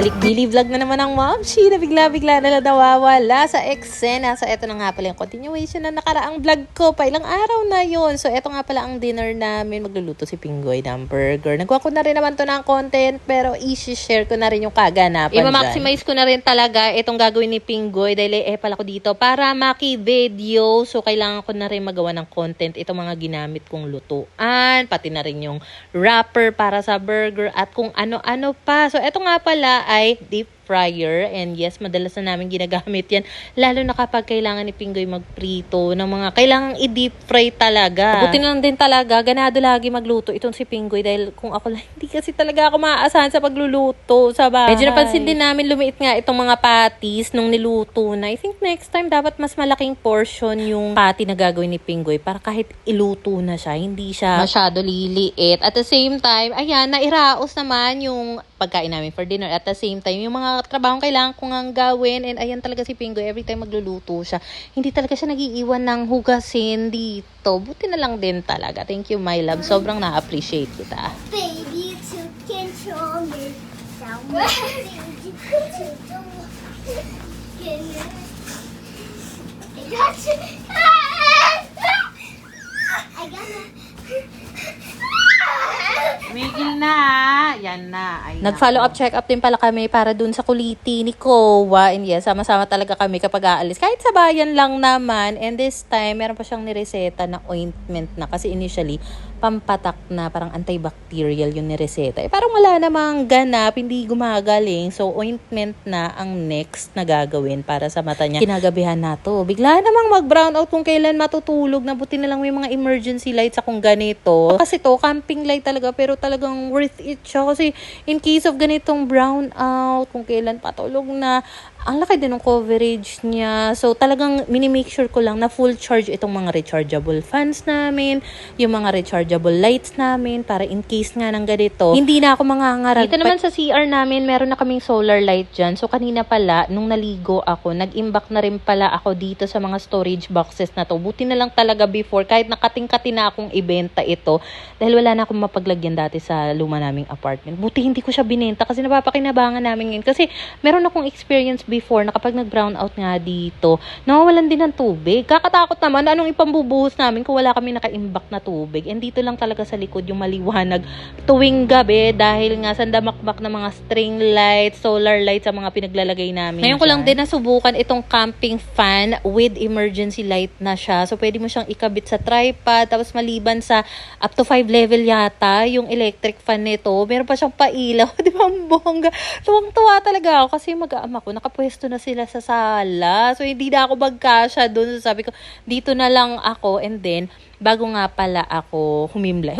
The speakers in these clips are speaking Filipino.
Balik-bili vlog na naman ang Momshi na bigla-bigla na nawawala sa eksena. So, eto na nga pala yung continuation na nakaraang vlog ko. Pa ilang araw na yun. So, eto nga pala ang dinner namin. Magluluto si Pinggoy ng burger. Nagawa ko na rin naman to ng content, pero i-share ko na rin yung kaganapan dyan. I-maximize ko na rin talaga itong gagawin ni Pinggoy dahil pala ko dito para maki-video. So, kailangan ko na rin magawa ng content itong mga ginamit kong lutuan. Pati na rin yung wrapper para sa burger at kung ano-ano pa. So, eto nga pala ay deep fryer, and yes, madalas na namin ginagamit yan, lalo na kapag kailangan ni Pinggoy magprito ng mga kailangang i-deep fry talaga. Buti na lang din talaga, ganado lagi magluto itong si Pinggoy dahil kung ako lang, hindi kasi talaga ako maaasahan sa pagluluto sa bahay. Medyo napansin din namin lumiit nga itong mga patties nung niluto na. I think next time dapat mas malaking portion yung patty na gagawin ni Pinggoy para kahit iluto na siya, hindi siya masyado liliit. At the same time, ayan, nairaos naman yung pagkain namin for dinner. At the same time, yung mga trabahong kailangan ko ngang gawin. And ayan talaga si Pinggoy, every time magluluto siya, hindi talaga siya nagiiwan ng hugasin dito. Buti na lang din talaga. Thank you, my love. Sobrang na-appreciate kita. Baby, you can show me somewhere. I got you. I got you. Migil na, yan na. Nag-follow up, check up din pala kami para dun sa kuliti ni Kowa. And yes, sama-sama talaga kami kapag aalis. Kahit sa bayan lang naman. And this time, meron pa siyang nireseta na ointment na. Kasi initially, pampatak na, parang antibacterial yung nireseta. Parang wala namang ganap, hindi gumagaling. So, ointment na ang next na gagawin para sa mata niya. Kinagabihan na to. Bigla namang mag-brown out kung kailan matutulog. Nabuti na lang may mga emergency lights akong ganito. Kasi to, camping light talaga, pero talagang worth it siya. Kasi in case of ganitong brown out, kung kailan patulog na, ang laki din ng coverage niya. So, talagang mini-make sure ko lang na full charge itong mga rechargeable fans namin, yung mga rechargeable lights namin, para in case nga ng ganito, hindi na ako mangangarag. Dito naman sa CR namin, meron na kaming solar light dyan. So, kanina pala, nung naligo ako, nag-imbak na rin pala ako dito sa mga storage boxes na to. Buti na lang talaga before, kahit nakating-kati na akong ibenta ito, dahil wala na akong mapaglagyan dati sa luma naming apartment. Buti hindi ko siya binenta kasi napapakinabangan namin ngayon. Kasi meron akong experience before na kapag nag-brown out nga dito, nawawalan din ng tubig. Kakatakot naman, anong ipambubuhos namin kung wala kami naka-imbak na tubig. And dito lang talaga sa likod yung maliwanag tuwing gabi dahil nga sandamakmak na mga string lights, solar lights sa mga pinaglalagay namin. Ngayon ko lang din nasubukan itong camping fan with emergency light na siya. So, pwede mo siyang ikabit sa tripod, tapos maliban sa up to 5 level yata yung electric fan nito, meron pa siyang pailaw. Di ba, ang bongga? Tuwang-tuwa talaga ako kasi mag-aama ko, nakapwesto na sila sa sala. So, hindi na ako magkasya doon. So, sabi ko, dito na lang ako. And then, bago nga pala ako humimlay,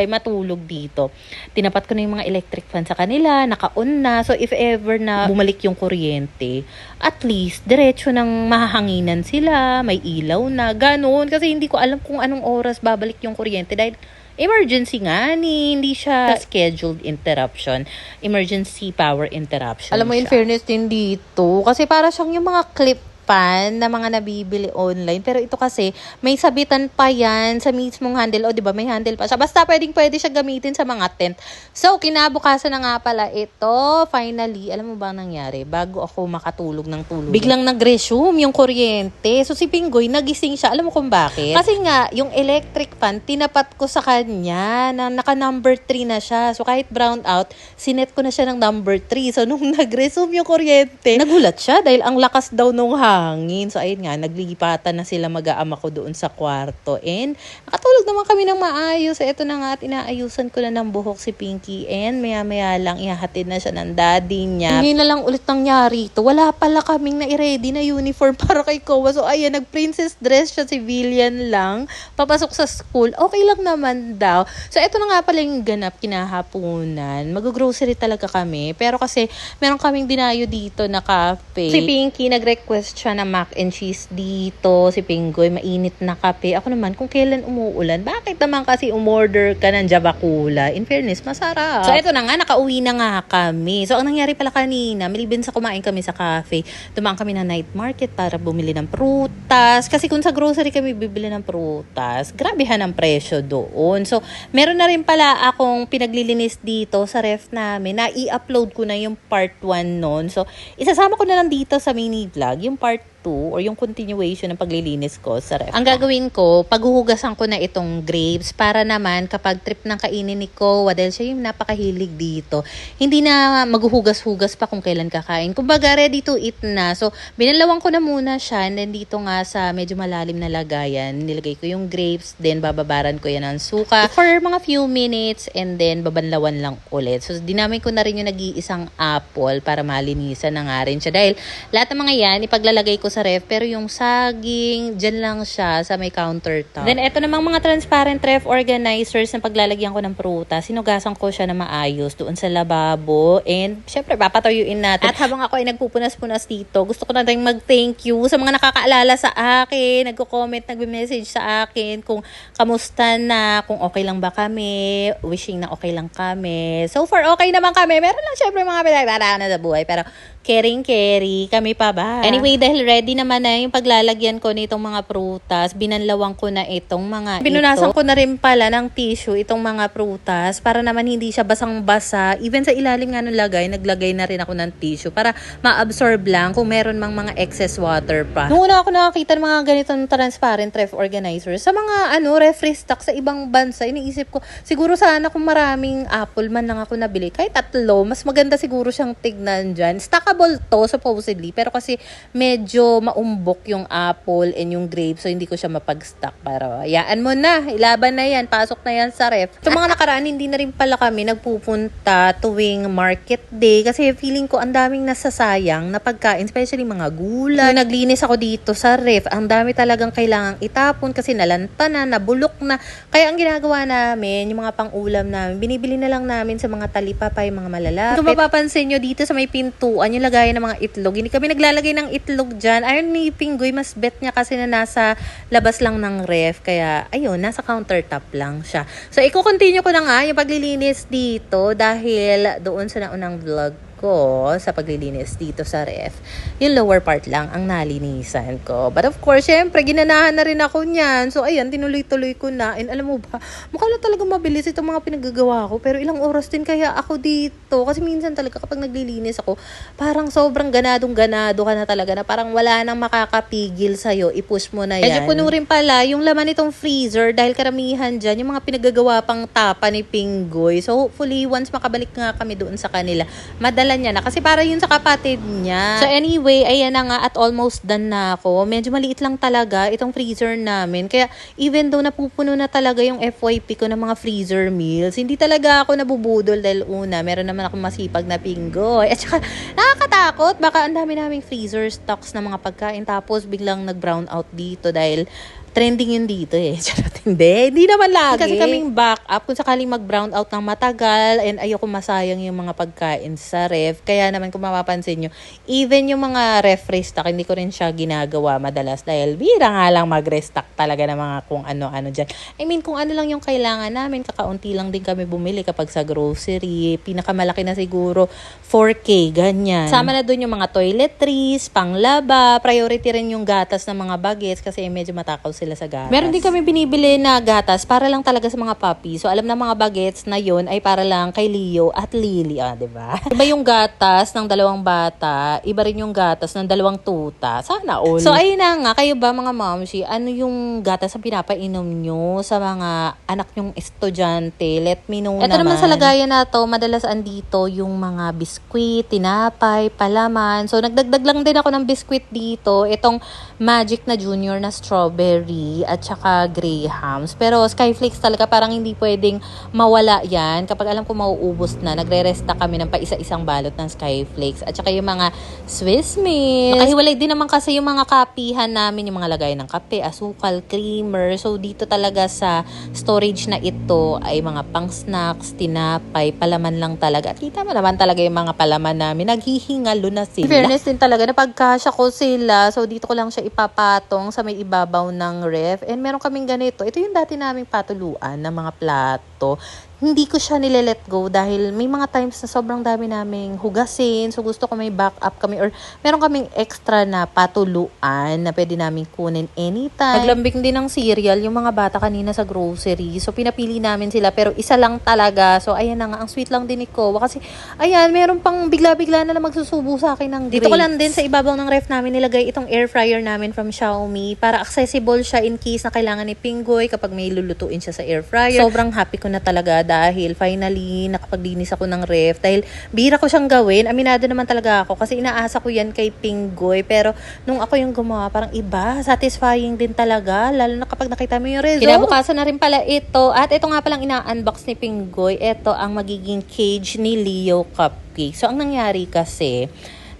matulog dito. Tinapat ko na yung mga electric fan sa kanila, naka-on na. So, if ever na bumalik yung kuryente, at least, diretso ng mahahanginan sila, may ilaw na, ganun. Kasi hindi ko alam kung anong oras babalik yung kuryente dahil emergency nga, hindi siya scheduled interruption. Emergency power interruption. Alam mo, in fairness din dito, kasi para siyang yung mga clip fan na mga nabibili online. Pero ito kasi, may sabitan pa yan sa mismong handle. O, diba, may handle pa siya. Basta pwede siya gamitin sa mga tent. So, kinabukasan na nga pala ito. Finally, alam mo ba ang nangyari? Bago ako makatulog ng tulog, biglang nag-resume yung kuryente. So, si Pinggoy, nagising siya. Alam mo kung bakit? Kasi nga, yung electric fan, tinapat ko sa kanya na naka number 3 na siya. So, kahit brown out, sinet ko na siya ng number 3. So, nung nag-resume yung kuryente, nagulat siya dahil ang lakas daw nung hangin. So, ayun nga, naglilipatan na sila mag-aama ko doon sa kwarto. And, nakatulog naman kami ng maayos. So, eto na nga, at inaayusan ko na ng buhok si Pinky. And, maya-maya lang, ihahatid na siya ng daddy niya. Hindi na lang ulit nangyari ito. Wala pala kaming na-ready na uniform para kay Kowa. So, ayan, nag-princess dress siya, civilian lang. Papasok sa school. Okay lang naman daw. So, eto na nga pala yung ganap kinahaponan. Mag-grocery talaga kami. Pero kasi, meron kaming dinayo dito na cafe. Si Pinky nag-request siya ng mac and cheese dito. Si Pinggoy, mainit na kape. Ako naman, kung kailan umuulan, bakit naman kasi umorder ka ng Jabakula? In fairness, masarap. So, eto na nga, nakauwi na nga kami. So, ang nangyari pala kanina, maliban sa kumain kami sa cafe, dumaan kami na night market para bumili ng prutas. Kasi kung sa grocery kami bibili ng prutas, grabehan ang presyo doon. So, meron na rin pala akong pinaglilinis dito sa ref namin na i-upload ko na yung part 1 noon. So, isasama ko na lang dito sa mini vlog yung part 2 or yung continuation ng paglilinis ko sa ref. Ang gagawin ko, paghuhugasan ko na itong grapes para naman kapag trip ng kainin ni Kowa, dahil siya yung napakahilig dito, hindi na maghuhugas-hugas pa kung kailan kakain. Kumbaga, ready to eat na. So, binalawang ko na muna siya and then dito nga sa medyo malalim na lagayan, nilagay ko yung grapes, then bababaran ko yan ng suka for mga few minutes and then babanlawan lang ulit. So, dinamay ko na rin yung nag-iisang apple para malinisan na nga rin siya. Dahil lahat ng mga yan, ipaglalagay ko sa ref, pero yung saging, dyan lang siya sa may countertop. Then, eto namang mga transparent ref organizers na paglalagyan ko ng prutas, sinugasan ko siya na maayos doon sa lababo. And, syempre, papatuyuin natin. At habang ako ay nagpupunas-punas dito, gusto ko na rin mag-thank you sa mga nakakaalala sa akin, nagko-comment, nagbe-message sa akin kung kamusta na, kung okay lang ba kami, wishing na okay lang kami. So far, okay naman kami. Meron lang syempre mga pinagdadaanan sa buhay, pero caring-carry kami pa ba? Anyway, dahil ready naman na yung paglalagyan ko nitong mga prutas, binanlawang ko na itong mga binunasan ko na rin pala ng tissue itong mga prutas para naman hindi siya basang-basa. Even sa ilalim nga ng lagay, naglagay na rin ako ng tissue para ma-absorb lang kung meron mang mga excess water pa. Noong una ako nakakita ng mga ganitong transparent ref organizers sa mga refree stock sa ibang bansa, iniisip ko, siguro sana kung maraming apple man lang ako nabili, kahit 3, mas maganda siguro siyang tignan dyan. Stackable to supposedly, pero kasi medyo maumbok yung apple and yung grape, so hindi ko siya mapag-stack. Pero hayaan mo na, ilaban na yan, pasok na yan sa ref. Sa mga nakaraan, hindi na rin pala kami nagpupunta tuwing market day kasi feeling ko ang daming nasasayang na pagkain, especially mga gulay. Naglinis ako dito sa ref, ang dami talagang kailangang itapon kasi nalanta na, nabulok na. Kaya ang ginagawa namin, yung mga pang-ulam namin, binibili na lang namin sa mga talipapay, mga malalapit. Kung mapapansin nyo dito sa may pintuan, yung lagayan ng mga itlog, hindi kami naglalagay ng itlog dyan. Ayun ni Pinggoy, mas bet niya kasi na nasa labas lang ng ref. Kaya, ayun, nasa countertop lang siya. So, i-continue ko na nga yung paglilinis dito dahil doon sa naunang vlog ko sa paglilinis dito sa ref, yung lower part lang ang nalinisan ko. But of course, syempre, ginanahan na rin ako niyan. So, ayan, tinuloy-tuloy ko na. And alam mo ba, mukha na talaga mabilis itong mga pinagagawa ko. Pero ilang oras din kaya ako dito. Kasi minsan talaga kapag naglilinis ako, parang sobrang ganadong-ganado ka na talaga na parang wala nang makakapigil sa'yo. I-push mo na yan. Medyo puno rin pala yung laman nitong freezer dahil karamihan dyan, yung mga pinagagawa pang tapa ni Pinggoy. So, hopefully, once makabalik nga kami doon sa kanila, madala niya na kasi para yun sa kapatid niya. So anyway, ayan na nga at almost done na ako. Medyo maliit lang talaga itong freezer namin. Kaya even though napupuno na talaga yung FYP ko ng mga freezer meals, hindi talaga ako nabubudol dahil una, meron naman akong masipag na Pinggoy. At saka nakakatakot, baka ang dami naming freezer stocks ng mga pagkain tapos biglang nag-brown out dito dahil trending yun dito eh. Charot, hindi naman lagi. Kasi kaming backup kung sakaling mag-brown out ng matagal and ayoko masayang yung mga pagkain sa ref. Kaya naman kung mapapansin nyo, even yung mga ref restock, hindi ko rin siya ginagawa madalas dahil bira nga lang mag-restock talaga ng mga kung ano-ano dyan. I mean, kung ano lang yung kailangan namin, kakaunti lang din kami bumili kapag sa grocery. Pinakamalaki na siguro 4K, ganyan. Sama na dun yung mga toiletries, panglaba, priority rin yung gatas ng mga bagets kasi medyo matakaw sila sa gatas. Meron din kami binibili na gatas para lang talaga sa mga puppy. So, alam na mga bagets na yun ay para lang kay Leo at Lily. Diba? Iba yung gatas ng 2 bata, iba rin yung gatas ng 2 tuta. Sana all. So, ayun na nga. Kayo ba mga momshi, ano yung gatas ang pinapainom nyo sa mga anak nyong estudyante? Let me know naman. Ito naman sa lagayan na to, madalas andito yung mga biskwit, tinapay, palaman. So, nagdagdag lang din ako ng biskwit dito. Itong Magic na Junior na strawberry at saka Graham. hams. Pero Skyflakes talaga parang hindi pwedeng mawala yan. Kapag alam ko mauubos na, nagre-resta kami ng paisa-isang balot ng Skyflakes. At saka yung mga Swiss Miss. Nakahiwalay din naman kasi yung mga kapihan namin, yung mga lagay ng kape, asukal, creamer. So dito talaga sa storage na ito ay mga pang snacks, tinapay, palaman lang talaga. At kita mo naman talaga yung mga palaman namin. Naghihingalo na sila. In fairness din talaga, napagkasya ko sila. So dito ko lang siya ipapatong sa may ibabaw ng ref. And meron kaming ganito. Ito yung dati naming patuluan ng mga plato. Hindi ko siya nile-let go dahil may mga times na sobrang dami naming hugasin. So gusto ko may backup kami or meron kaming extra na patuluan na pwede namin kunin anytime. Naglambing din ng cereal yung mga bata kanina sa grocery. So pinapili namin sila pero isa lang talaga. So ayan na nga, ang sweet lang din ni Kowa kasi ayan, meron pang bigla-bigla na magsusubo sa akin ng grapes. Dito ko lang din sa ibabaw ng ref namin nilagay itong air fryer namin from Xiaomi para accessible siya in case na kailangan ni Pinggoy kapag may lulutuin siya sa air fryer. Sobrang happy ko na talaga dahil finally nakapaglinis ako ng ref dahil bihira ko siyang gawin. Aminado naman talaga ako kasi inaasa ko yan kay Pinggoy pero nung ako yung gumawa parang iba, satisfying din talaga lalo na kapag nakita mo yung result. Kinabukasan na rin pala ito at ito nga palang ina-unbox ni Pinggoy. Ito ang magiging cage ni Leo Cupcake. So ang nangyari kasi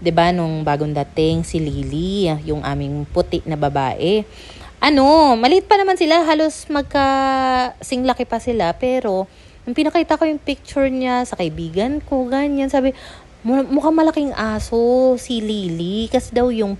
'di ba nung bagong dating si Lily, yung aming puti na babae. Maliit pa naman sila, halos magka-singlaki pa sila pero nung pinakita ko yung picture niya sa kaibigan ko, ganyan, sabi, mukhang malaking aso si Lily. Kasi daw yung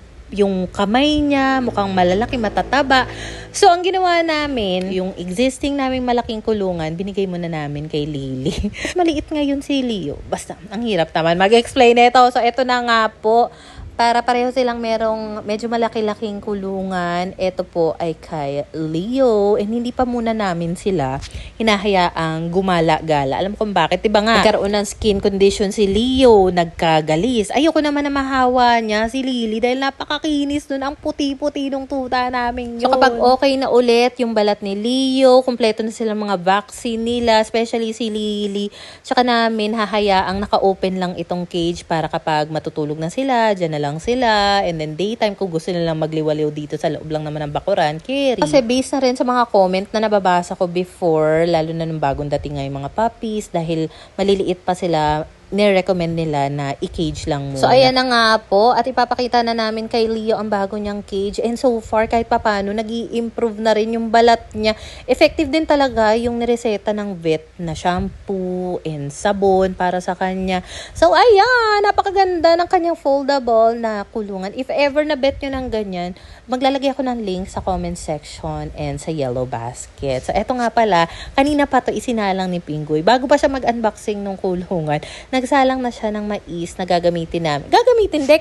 kamay niya, mukhang malalaki, matataba. So, ang ginawa namin, yung existing naming malaking kulungan, binigay muna namin kay Lily. Maliit ngayon si Leo. Basta, ang hirap naman mag-explain ito. So, ito na nga po. Para pareho silang merong medyo malaki-laking kulungan. Ito po ay kay Leo. And hindi pa muna namin sila hinahayaang gumala-gala. Alam ko kung bakit. Diba nga, nagkaroon ng skin condition si Leo. Nagkagalis. Ayoko naman na mahawa niya si Lily dahil napakakinis nun. Ang puti-puti nung tuta namin yun. So kapag okay na ulit yung balat ni Leo, kumpleto na silang mga vaccine nila, especially si Lily, tsaka namin hahayaang naka-open lang itong cage para kapag matutulog na sila, dyan na lang sila, and then daytime kung gusto nilang magliwaliw dito sa loob lang naman ng bakuran, carry. Kasi based na rin sa mga comment na nababasa ko before, lalo na nung bagong dating nga yung mga puppies, dahil maliliit pa sila, nire-recommend nila na i-cage lang muna. So, ayan na nga po. At ipapakita na namin kay Leo ang bago niyang cage. And so far, kahit papano, nag-i-improve na rin yung balat niya. Effective din talaga yung nireseta ng vet na shampoo and sabon para sa kanya. So, ayan. Napakaganda ng kanyang foldable na kulungan. If ever na bet nyo ng ganyan, maglalagay ako ng link sa comment section and sa yellow basket. So, eto nga pala, kanina pa to isinalang ni Pinggoy. Bago pa siya mag-unboxing ng kulungan, nagsalang na siya ng mais na gagamitin namin.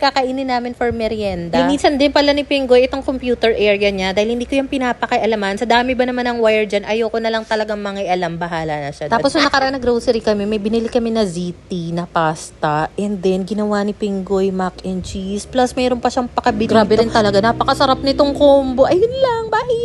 Kakainin namin for merienda. Linisan din pala ni Pinggoy itong computer area niya dahil hindi ko yung pinapakialaman. Sa dami ba naman ng wire dyan, ayoko na lang talagang mangialam, bahala na siya. Tapos nung nakaraan na grocery kami, may binili kami na ziti na pasta and then ginawa ni Pinggoy mac and cheese plus mayroon pa siyang pakabili. Grabe rin talaga, napakasarap nitong combo. Ayun lang, bye!